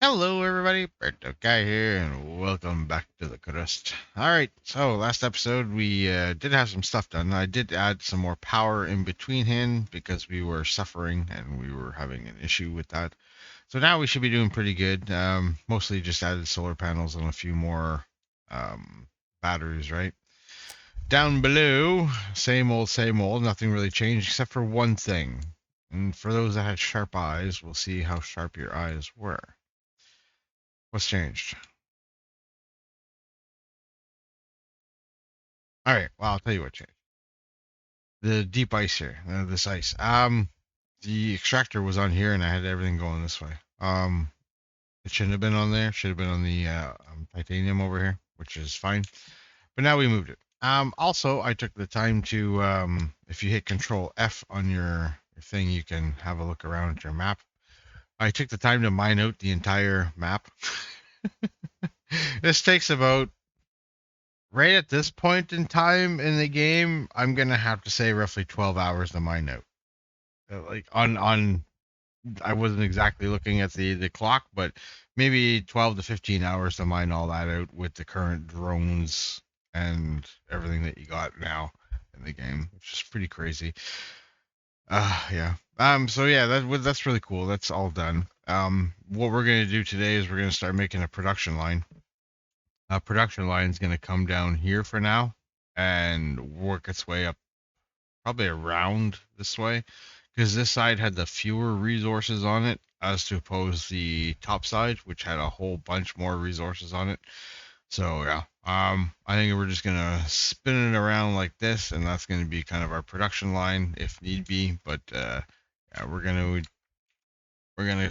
Hello, everybody. Burnedoutguy here, and welcome back to the Crust. All right, so last episode we did have some stuff done. I did add some more power in between hand because we were suffering and we were having an issue with that. So now we should be doing pretty good. Mostly just added solar panels and a few more um, batteries, right? Down below, same old. Nothing really changed except for one thing. And for those that had sharp eyes, we'll see how sharp your eyes were. What's changed? All right. Well, I'll tell you what changed. The deep ice here, this ice. The extractor was on here, and I had everything going this way. It shouldn't have been on there. Should have been on the titanium over here, which is fine. But now we moved it. Also, I took the time to, if you hit Control F on your thing, you can have a look around at your map. I took the time to mine out the entire map. This takes about right at this point in time in the game, I'm gonna have to say roughly 12 hours to mine out. Like on, I wasn't exactly looking at the clock, but maybe 12 to 15 hours to mine all that out with the current drones and everything that you got now in the game, which is pretty crazy. Yeah. So yeah, that's really cool. That's all done. What we're gonna do today is we're gonna start making a production line. Production line is gonna come down here for now and work its way up probably around this way because this side had the fewer resources on it as to oppose the top side, which had a whole bunch more resources on it. So yeah, I think we're just gonna spin it around like this, and that's gonna be kind of our production line if need be. But yeah, we're gonna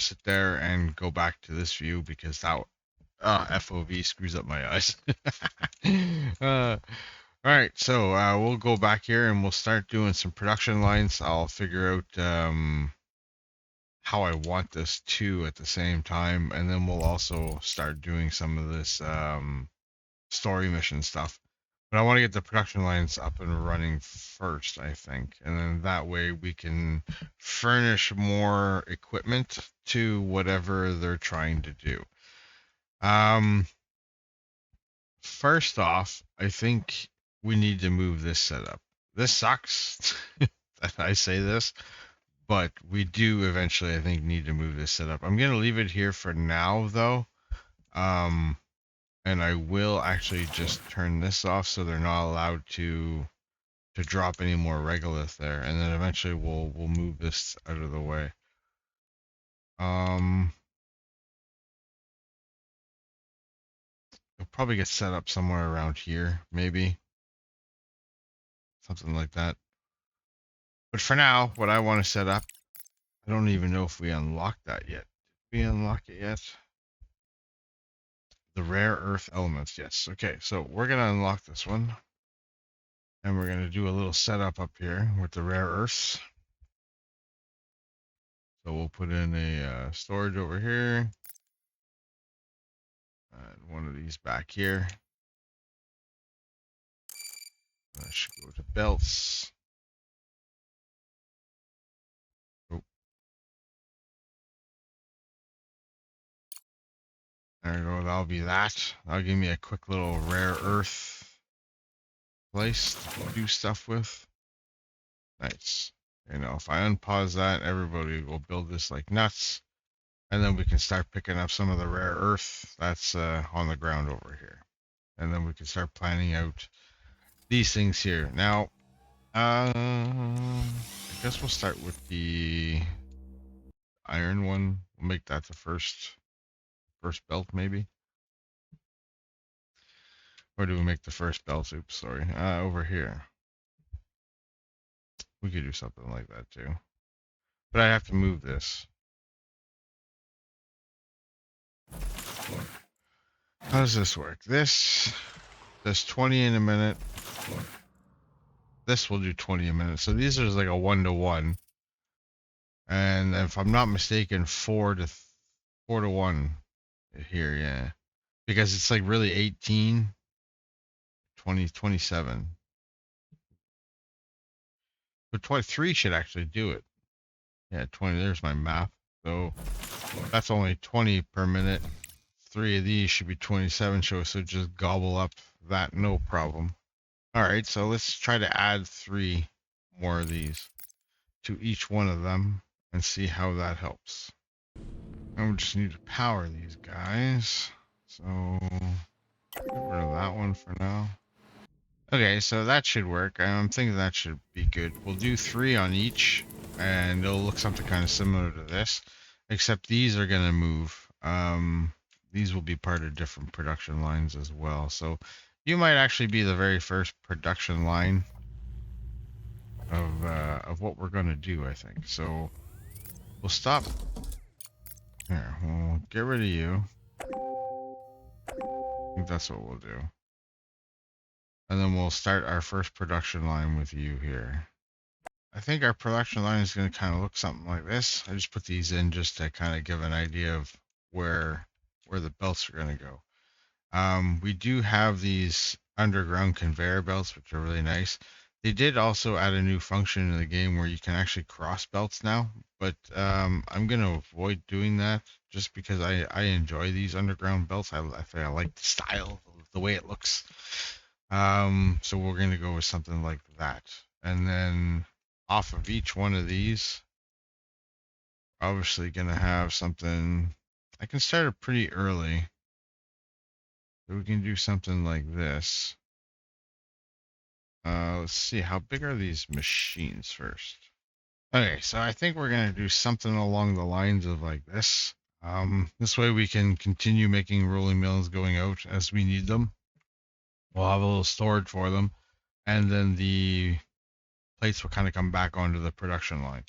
sit there and go back to this view because that FOV screws up my eyes. uh, all right, so we'll go back here and we'll start doing some production lines. I'll figure out how I want this too at the same time, and then we'll also start doing some of this story mission stuff. But I want to get the production lines up and running first, I think, and then that way we can furnish more equipment to whatever they're trying to do. Um, First off, I think we need to move this setup. This sucks that I say this, but we do eventually, I think, need to move this setup. I'm gonna leave it here for now, though. Um, and I will actually just turn this off so they're not allowed to drop any more regolith there, and then eventually we'll move this out of the way. Um, it'll probably get set up somewhere around here, maybe something like that. But for now, what I want to set up, I don't even know if we unlocked that yet. Did we unlock it yet? The rare earth elements, yes. Okay, so we're gonna unlock this one. And we're gonna do a little setup up here with the rare earths. So we'll put in a storage over here. And one of these back here. That should go to belts. Oh, there we go. That'll be that. That'll give me a quick little rare earth place to do stuff with. Nice. You know, if I unpause that, everybody will build this like nuts. And then we can start picking up some of the rare earth that's on the ground over here. And then we can start planning out these things here. Now, I guess we'll start with the iron one. We'll make that the first belt, maybe. Or do we make the first belt? Oops, sorry. Over here. We could do something like that too. But I have to move this. How does this work? This does 20 in a minute. This will do 20 a minute. So these are like a 1-to-1. And if I'm not mistaken, 4 to 1 here, yeah. Because it's like really 18, 20, 27. But 23 should actually do it. Yeah, 20. There's my map. So that's only 20 per minute. 3 of these should be 27 shows, so just gobble up that, no problem. All right, so let's try to add 3 more of these to each one of them and see how that helps. And we just need to power these guys. So get rid of that one for now. Okay, so that should work. I'm thinking that should be good. We'll do 3 on each, and it'll look something kind of similar to this, except these are going to move. These will be part of different production lines as well. So you might actually be the very first production line of what we're going to do, I think. So we'll stop here. We'll get rid of you. I think that's what we'll do. And then we'll start our first production line with you here. I think our production line is going to kind of look something like this. I just put these in just to kind of give an idea of where the belts are going to go. We do have these underground conveyor belts, which are really nice. They did also add a new function in the game where you can actually cross belts now, but I'm going to avoid doing that just because I enjoy these underground belts. I think I like the style, the way it looks. So we're going to go with something like that. And then off of each one of these, obviously going to have something. I can start it pretty early. So we can do something like this. Let's see, how big are these machines first? Okay, so I think we're going to do something along the lines of like this. This way we can continue making rolling mills going out as we need them. We'll have a little storage for them. And then the plates will kind of come back onto the production line.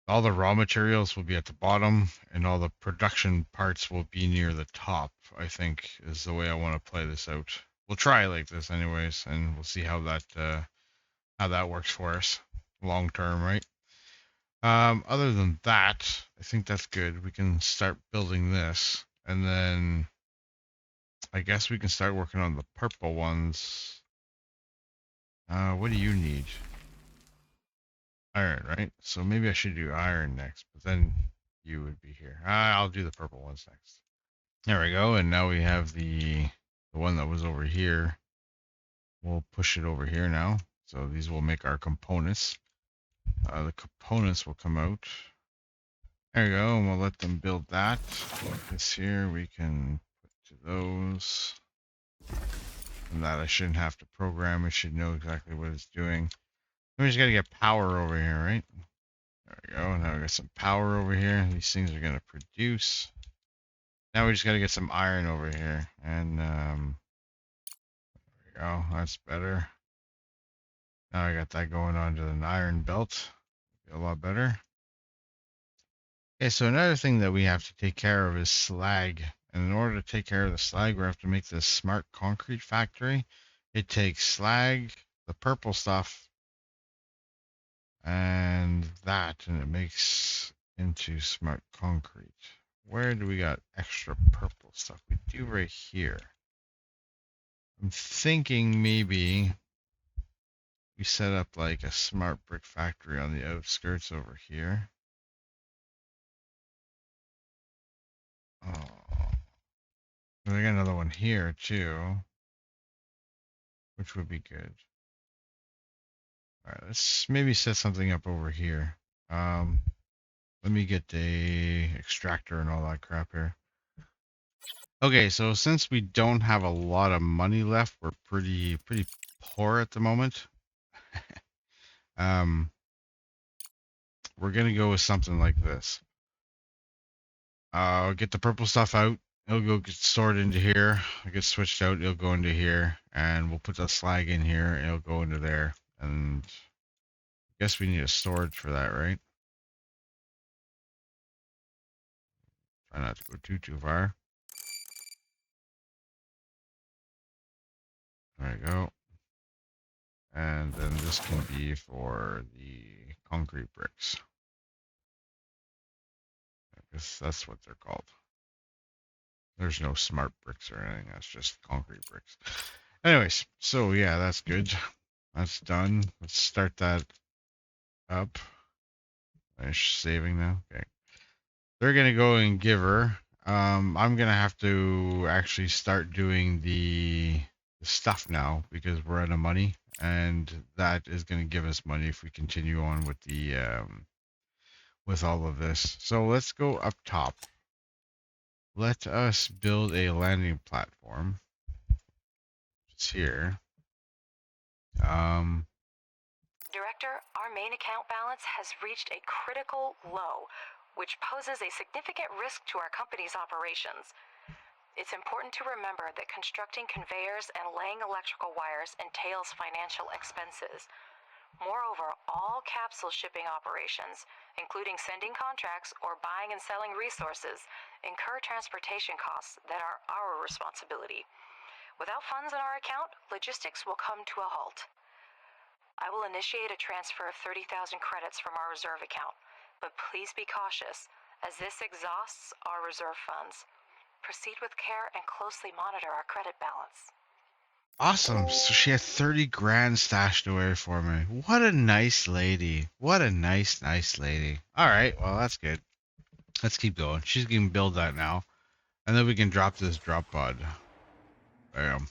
All the raw materials will be at the bottom, and all the production parts will be near the top, I think, is the way I want to play this out. We'll try like this anyways, and we'll see how that works for us long term, right? Other than that, I think that's good. We can start building this, and then I guess we can start working on the purple ones. What do you need? Iron, right? So maybe I should do iron next, but then you would be here. I'll do the purple ones next. There we go, and now we have the one that was over here. We'll push it over here now. So these will make our components. The components will come out. There we go, and we'll let them build that. This here we can put to those. And that I shouldn't have to program. It should know exactly what it's doing. We just gotta get power over here, right? There we go. Now we got some power over here. These things are gonna produce. Now we just gotta get some iron over here, and there we go. That's better. Now I got that going on to an iron belt. A lot better. Okay, so another thing that we have to take care of is slag. And in order to take care of the slag, we have to make this smart concrete factory. It takes slag, the purple stuff, and that, and it makes into smart concrete. Where do we got extra purple stuff? We do right here. I'm thinking maybe we set up like a smart brick factory on the outskirts over here. Oh, I got another one here too, which would be good. All right, let's maybe set something up over here. Let me get a extractor and all that crap here. Okay, so since we don't have a lot of money left, we're pretty poor at the moment. We're gonna go with something like this. Get the purple stuff out. It'll go get stored into here. It gets switched out. It'll go into here, and we'll put the slag in here. And it'll go into there. And I guess we need a storage for that, right? Try not to go too far. There we go. And then this can be for the concrete bricks. I guess that's what they're called. There's no smart bricks or anything. That's just concrete bricks. Anyways, so yeah, that's good. That's done. Let's start that up. Finish saving now. Okay. they're gonna go and give her. I'm gonna have to actually start doing the stuff now because we're out of money, and that is gonna give us money if we continue on with the with all of this. So let's go up top. Let us build a landing platform. It's here. Director, our main account balance has reached a critical low, which poses a significant risk to our company's operations. It's important to remember that constructing conveyors and laying electrical wires entails financial expenses. Moreover, all capsule shipping operations, including sending contracts or buying and selling resources, incur transportation costs that are our responsibility. Without funds in our account, logistics will come to a halt. I will initiate a transfer of 30,000 credits from our reserve account, but please be cautious, as this exhausts our reserve funds. Proceed with care and closely monitor our credit balance. Awesome. So she had 30 grand stashed away for me. What a nice lady. What a nice lady. All right. Well, that's good. Let's keep going. She's going to build that now. And then we can drop this drop pod. Bam.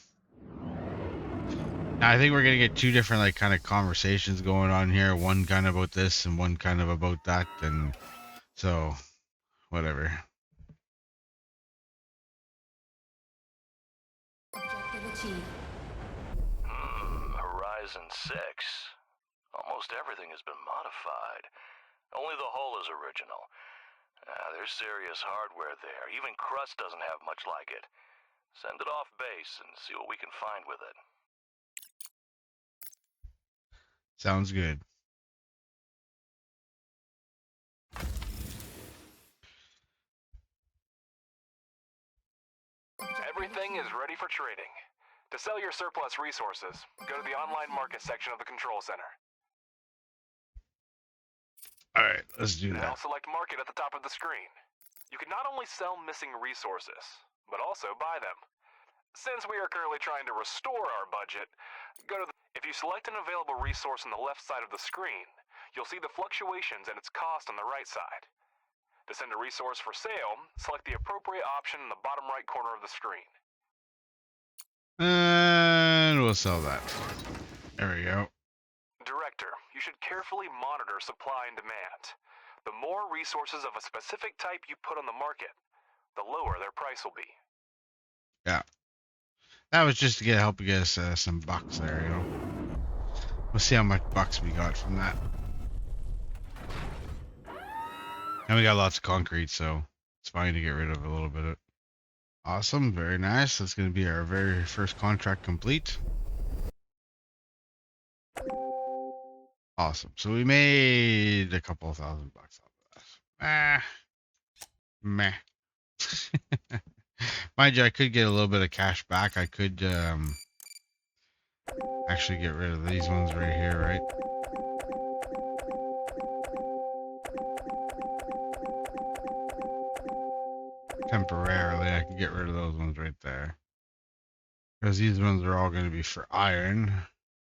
Now, I think we're going to get two different, like, kind of conversations going on here. One kind of about this and one kind of about that. And so, whatever. Objective achieved. Horizon 6. Almost everything has been modified. Only the hull is original. There's serious hardware there. Even Crust doesn't have much like it. Send it off base and see what we can find with it. Sounds good. Everything is ready for trading. To sell your surplus resources, go to the online market section of the control center. All right, let's do Now that. select market at the top of the screen. You can not only sell missing resources, but also buy them. Since we are currently trying to restore our budget, if you select an available resource on the left side of the screen, you'll see the fluctuations and its cost on the right side. To send a resource for sale, select the appropriate option in the bottom right corner of the screen. And we'll sell that. There we go. Director, you should carefully monitor supply and demand. The more resources of a specific type you put on the market, the lower their price will be. Yeah. That was just to help get us some bucks there, you know. We'll see how much bucks we got from that. And we got lots of concrete, so it's fine to get rid of a little bit of it. Awesome, very nice. That's going to be our very first contract complete. Awesome. So we made a couple of $1,000 off of that. Meh. Mind you, I could get a little bit of cash back. I could actually get rid of these ones right here, right? Temporarily, I can get rid of those ones right there. Because these ones are all going to be for iron.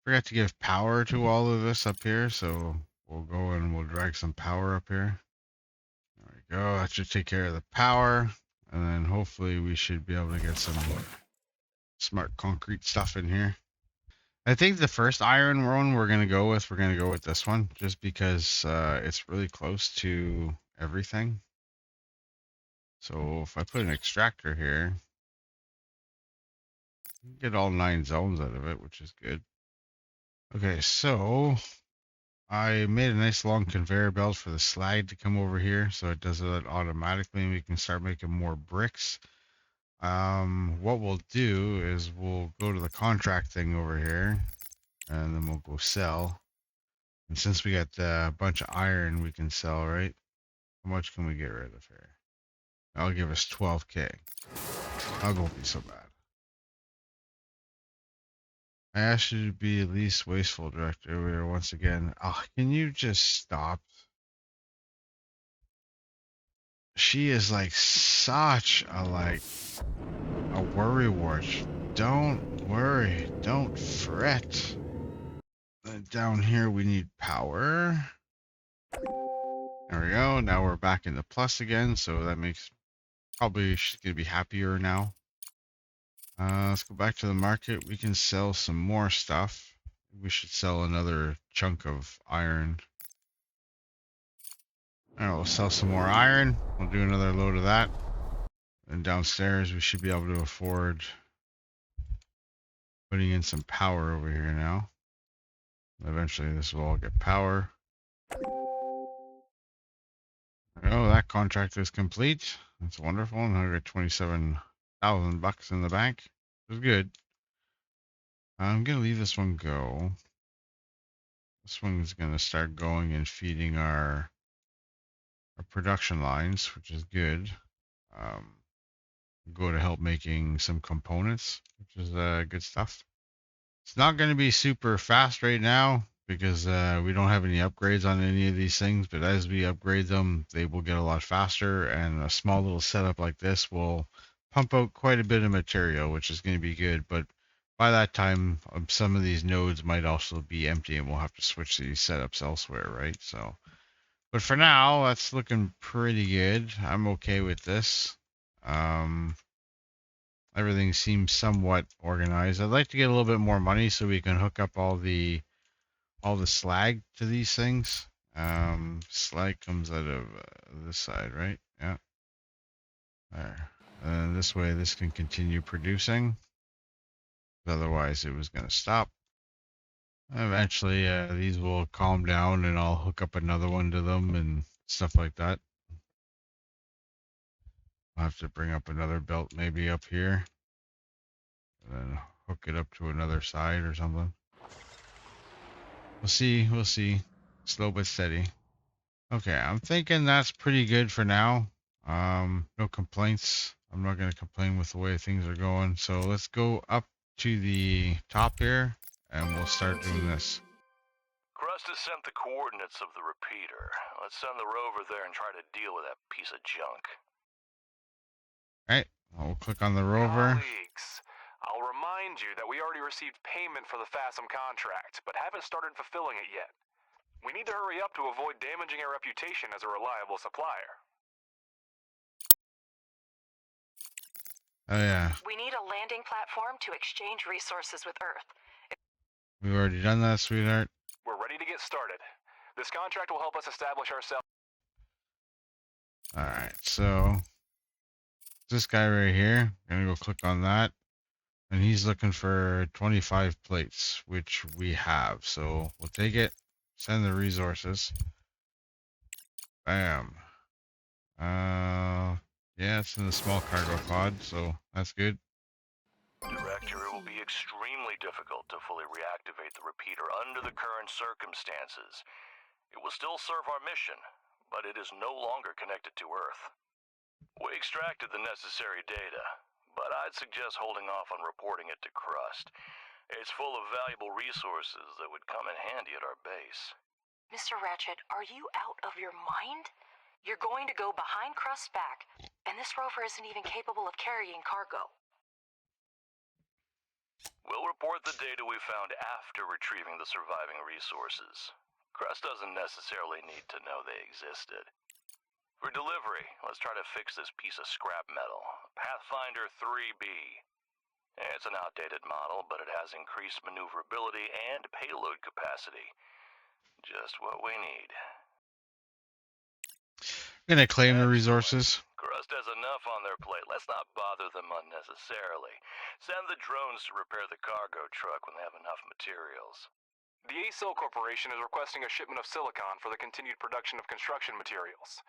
Forgot to give power to all of this up here, so we'll go and we'll drag some power up here. There we go. That should take care of the power. And then hopefully we should be able to get some smart concrete stuff in here. I think the first iron one we're going to go with this one, just because it's really close to everything. So if I put an extractor here, get all 9 zones out of it, which is good. Okay, so I made a nice long conveyor belt for the slag to come over here, so it does it automatically, and we can start making more bricks. What we'll do is we'll go to the contract thing over here, and then we'll go sell. And since we got a bunch of iron we can sell, right? How much can we get rid of here? That'll give us 12K. That won't be so bad. I asked you to be least wasteful, director. We are once again. Oh, can you just stop? She is like such a worrywart. Don't worry. Don't fret. Down here we need power. There we go. Now we're back in the plus again, so that makes probably she's gonna be happier now. Let's go back to the market. We can sell some more stuff. We should sell another chunk of iron. All right, we'll sell some more iron. We'll do another load of that. And downstairs, we should be able to afford putting in some power over here now. Eventually, this will all get power. Oh, that contract is complete. That's wonderful. And I got 27,000 bucks in the bank. It was good. I'm gonna leave this one go. This one is gonna start going and feeding our production lines, which is good. Go to help making some components, which is good stuff. It's not going to be super fast right now because we don't have any upgrades on any of these things, but as we upgrade them, they will get a lot faster, and a small little setup like this will pump out quite a bit of material, which is going to be good. But by that time, some of these nodes might also be empty, and we'll have to switch these setups elsewhere, right? So, but for now, that's looking pretty good. I'm okay with this. Everything seems somewhat organized. I'd like to get a little bit more money so we can hook up all the slag to these things. Slag comes out of this side, right? Yeah. There. And this way, this can continue producing. Otherwise, it was going to stop. Eventually, these will calm down, and I'll hook up another one to them and stuff like that. I'll have to bring up another belt maybe up here. And then hook it up to another side or something. We'll see. We'll see. Slow but steady. Okay, I'm thinking that's pretty good for now. No complaints. I'm not going to complain with the way things are going. So let's go up to the top here, and we'll start doing this. Crust has sent the coordinates of the repeater. Let's send the rover there and try to deal with that piece of junk. Alright, we'll click on the rover. Colleagues, I'll remind you that we already received payment for the FASM contract, but haven't started fulfilling it yet. We need to hurry up to avoid damaging our reputation as a reliable supplier. Oh yeah. We need a landing platform to exchange resources with Earth. We've already done that, sweetheart. We're ready to get started. This contract will help us establish ourselves. Alright, so this guy right here, I'm gonna go click on that. And he's looking for 25 plates, which we have. So we'll take it, send the resources. Bam. Yeah, it's in the small cargo pod, so that's good. Director, it will be extremely difficult to fully reactivate the repeater under the current circumstances. It will still serve our mission, but it is no longer connected to Earth. We extracted the necessary data, but I'd suggest holding off on reporting it to Crust. It's full of valuable resources that would come in handy at our base. Mr. Ratchet, are you out of your mind? You're going to go behind Crust's back, and this rover isn't even capable of carrying cargo. We'll report the data we found after retrieving the surviving resources. Crust doesn't necessarily need to know they existed. For delivery, let's try to fix this piece of scrap metal, Pathfinder 3B. It's an outdated model, but it has increased maneuverability and payload capacity. Just what we need. I'm gonna claim the resources. Crust has enough on their plate. Let's not bother them unnecessarily. Send the drones to repair the cargo truck when they have enough materials. The ASIL Corporation is requesting a shipment of silicon for the continued production of construction materials.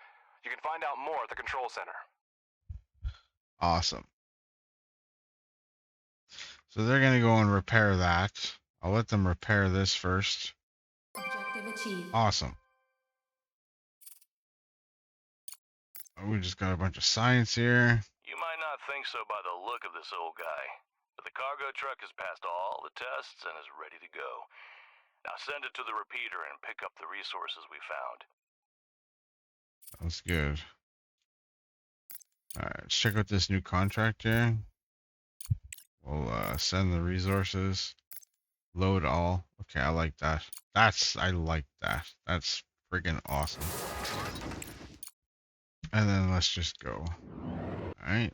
You can find out more at the control center. Awesome. So they're gonna go and repair that. I'll let them repair this first. Objective achieved. Awesome. We just got a bunch of science here. You might not think so by the look of this old guy, but the cargo truck has passed all the tests and is ready to go. Now send it to the repeater and pick up the resources we found. That's good. Alright, let's check out this new contract here. We'll send the resources. Load all. Okay, I like that. I like that. That's friggin' awesome. And then let's just go. Alright.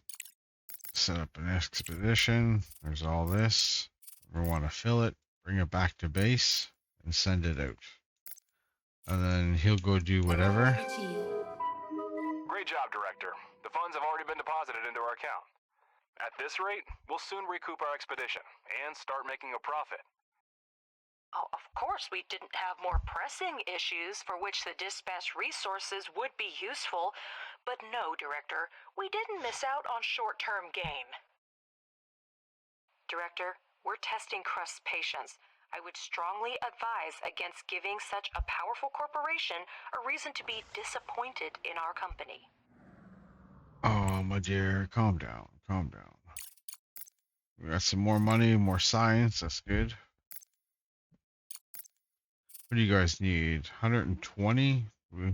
Set up an expedition. There's all this. We want to fill it, bring it back to base, and send it out. And then he'll go do whatever. Objective achieved. Great job, Director. The funds have already been deposited into our account. At this rate, we'll soon recoup our expedition and start making a profit. Oh, of course, we didn't have more pressing issues for which the dispatch resources would be useful. But no, Director, we didn't miss out on short-term gain. Director, we're testing Crust's patience. I would strongly advise against giving such a powerful corporation a reason to be disappointed in our company. Oh, my dear, calm down, calm down. We got some more money, more science, that's good. What do you guys need? 120?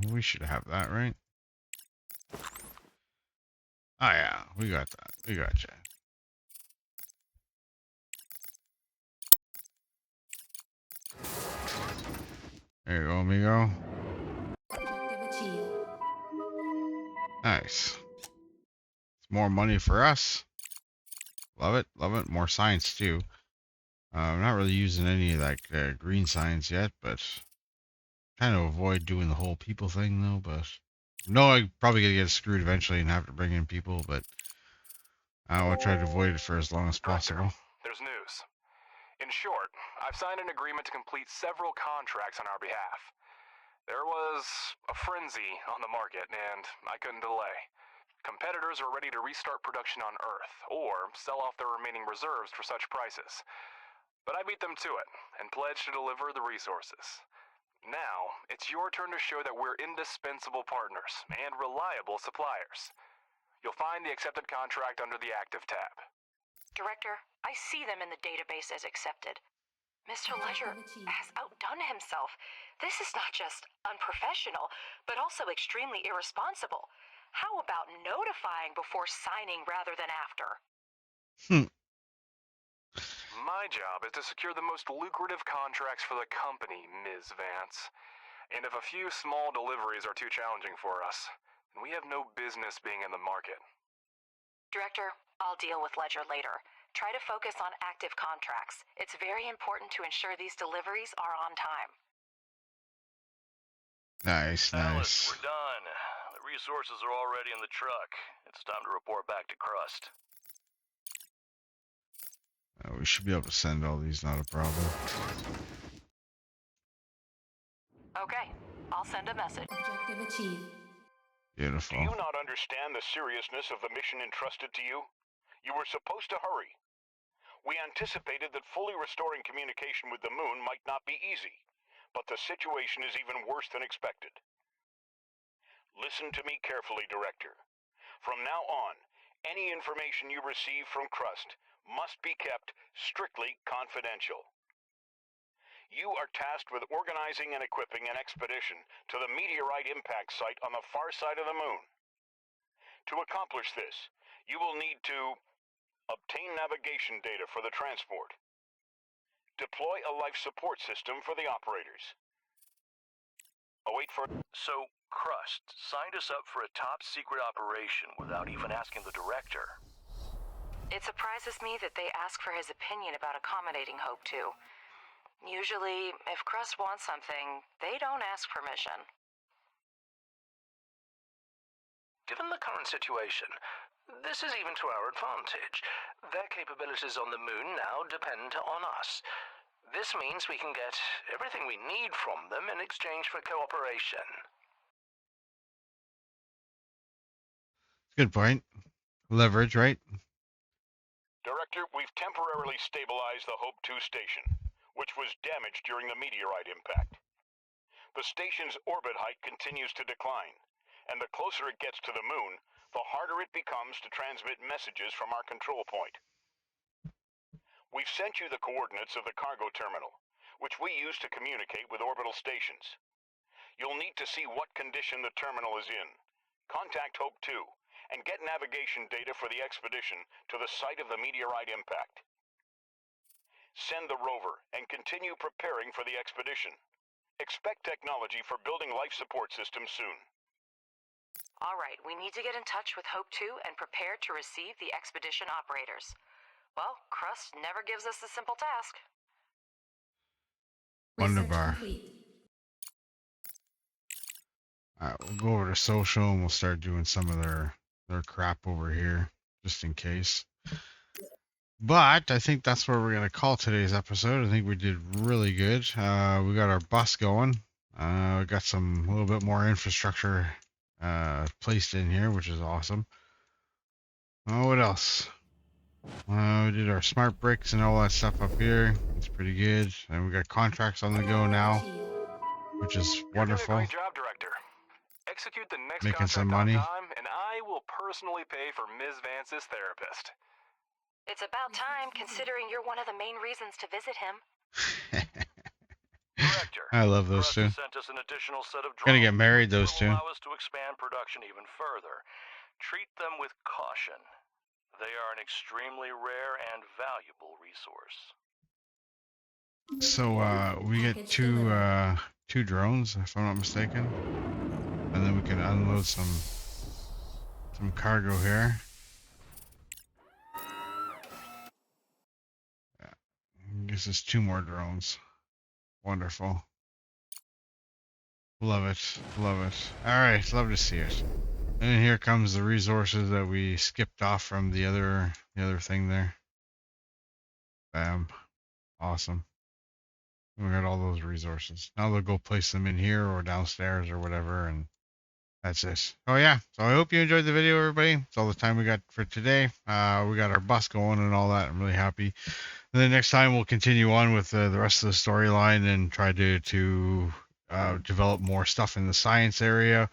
We should have that, right? Oh yeah, we got that. We got you. There you go, amigo. Objective achieved. Nice. It's more money for us. Love it, love it. More science too. I'm not really using any of that green science yet, but kind of avoid doing the whole people thing though. But no, I'm probably gonna get screwed eventually and have to bring in people. But I want to try to avoid it for as long as Director, possible. there's news. In short, I've signed an agreement to complete several contracts on our behalf. There was a frenzy on the market, and I couldn't delay. Competitors are ready to restart production on Earth, or sell off their remaining reserves for such prices. But I beat them to it, and pledged to deliver the resources. Now, it's your turn to show that we're indispensable partners and reliable suppliers. You'll find the accepted contract under the Active tab. Director, I see them in the database as accepted. Mr. Ledger has outdone himself. This is not just unprofessional, but also extremely irresponsible. How about notifying before signing rather than after? My job is to secure the most lucrative contracts for the company, Ms. Vance. And if a few small deliveries are too challenging for us, then we have no business being in the market. Director, I'll deal with Ledger later. Try to focus on active contracts. It's very important to ensure these deliveries are on time. Nice, Alice, nice. we're done. The resources are already in the truck. It's time to report back to Crust. We should be able to send all these, not a problem. Okay, I'll send a message. Objective achieved. Beautiful. Do you not understand the seriousness of the mission entrusted to you? You were supposed to hurry. We anticipated that fully restoring communication with the moon might not be easy, but the situation is even worse than expected. Listen to me carefully, Director. From now on, any information you receive from Crust must be kept strictly confidential. You are tasked with organizing and equipping an expedition to the meteorite impact site on the far side of the moon. To accomplish this, you will need to obtain navigation data for the transport, deploy a life support system for the operators, await for... So, Crust signed us up for a top-secret operation without even asking the director. It surprises me that they ask for his opinion about accommodating Hope 2. Usually, if Crust wants something, they don't ask permission. Given the current situation, this is even to our advantage. Their capabilities on the moon now depend on us. This means we can get everything we need from them in exchange for cooperation. Good point. Leverage, right? Director, we've temporarily stabilized the Hope 2 station, which was damaged during the meteorite impact. The station's orbit height continues to decline, and the closer it gets to the moon, the harder it becomes to transmit messages from our control point. We've sent you the coordinates of the cargo terminal, which we use to communicate with orbital stations. You'll need to see what condition the terminal is in. Contact Hope 2 and get navigation data for the expedition to the site of the meteorite impact. Send the rover and continue preparing for the expedition. Expect technology for building life support systems soon. All right, we need to get in touch with Hope 2 and prepare to receive the expedition operators. Well, Crust never gives us a simple task. Wonder Research bar. complete. Alright, we'll go over to social and we'll start doing some of their crap over here, just in case. But I think that's where we're gonna call today's episode. I think we did really good. We got our bus going. We got a little bit more infrastructure placed in here, which is awesome. Oh, what else? We did our smart bricks and all that stuff up here. It's pretty good. And we got contracts on the go now, Achieved. which is You're doing a wonderful. great job, Director. Execute the next Making some contract on money. time, and I will personally pay for Ms. Vance's therapist. It's about time, considering you're one of the main reasons to visit him. Director, I love those Crust two. has sent us an additional set of drones. Gonna get married, which those will two. allow us to expand production even further. Treat them with caution. They are an extremely rare and valuable resource. So we get Package two delivered. two drones, if I'm not mistaken, and then we can unload some cargo here. Yeah. I guess it's two more drones. Wonderful. Love it. Love it. All right, love to see it. And here comes the resources that we skipped off from the other thing there. Bam. Awesome. We got all those resources. Now they'll go place them in here or downstairs or whatever, and that's it. Oh yeah. So I hope you enjoyed the video, everybody. That's all the time we got for today. We got our bus going and all that. I'm really happy. And then next time we'll continue on with the rest of the storyline and try to develop more stuff in the science area.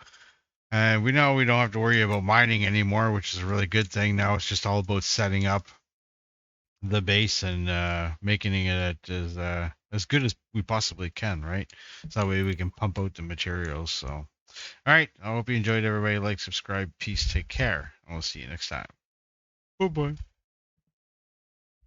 And we know we don't have to worry about mining anymore, which is a really good thing. Now it's just all about setting up the base and making it as good as we possibly can, right? So that way we can pump out the materials. So, all right. I hope you enjoyed, everybody. Like, subscribe, peace, take care, and we'll see you next time. Bye bye.